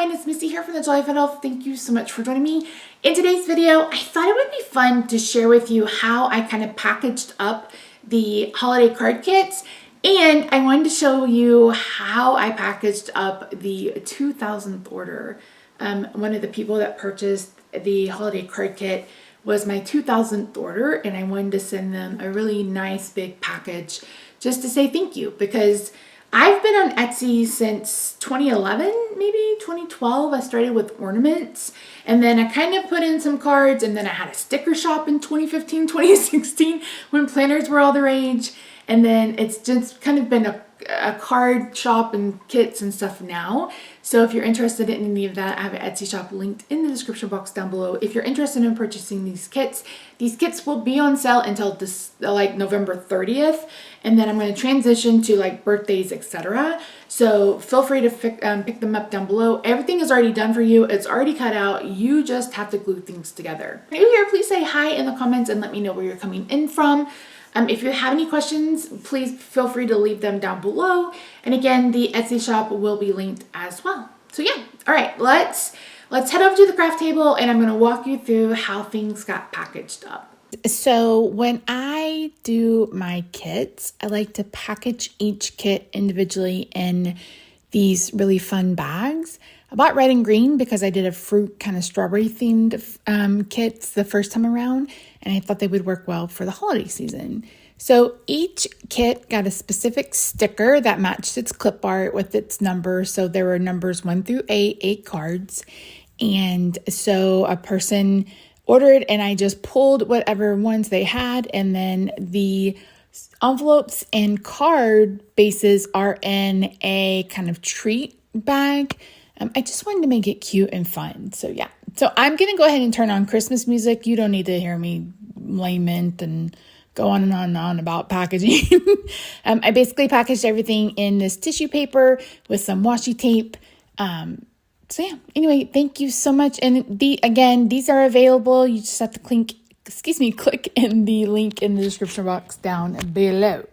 everyone, it's Missy here from TheJollyFatElf. Thank you so much for joining me. In today's video, I thought it would be fun to share with you how I kind of packaged up the holiday card kits, and I wanted to show you how I packaged up the 2000th order. One of the people that purchased the holiday card kit was my 2000th order, and I wanted to send them a really nice big package just to say thank you, because I've been on Etsy since 2011, maybe 2012. I started with ornaments, and then I kind of put in some cards, and then I had a sticker shop in 2015, 2016 when planners were all the rage. And then it's just kind of been a card shop and kits and stuff now. So if you're interested in any of that, I have an Etsy shop linked in the description box down below. If you're interested in purchasing these kits will be on sale until this, like November 30th. And then I'm going to transition to like birthdays, etc. So feel free to pick them up down below. Everything is already done for you. It's already cut out. You just have to glue things together. If you're here, please say hi in the comments and let me know where you're coming in from. If you have any questions, please feel free to leave them down below. And again, the Etsy shop will be linked as well. So yeah, all right, let's head over to the craft table, and I'm going to walk you through how things got packaged up. So when I do my kits, I like to package each kit individually in these really fun bags. I bought red and green because I did a fruit kind of strawberry themed kits the first time around, and I thought they would work well for the holiday season. So each kit got a specific sticker that matched its clip art with its numbers. So there were numbers 1 through 8 cards. And so a person ordered, and I just pulled whatever ones they had, and then the envelopes and card bases are in a kind of treat bag. I just wanted to make it cute and fun. So yeah. So I'm going to go ahead and turn on Christmas music. You don't need to hear me lament and go on and on about packaging. I basically packaged everything in this tissue paper with some washi tape. So yeah, anyway, thank you so much. And again, these are available. You just have to click in the link in the description box down below.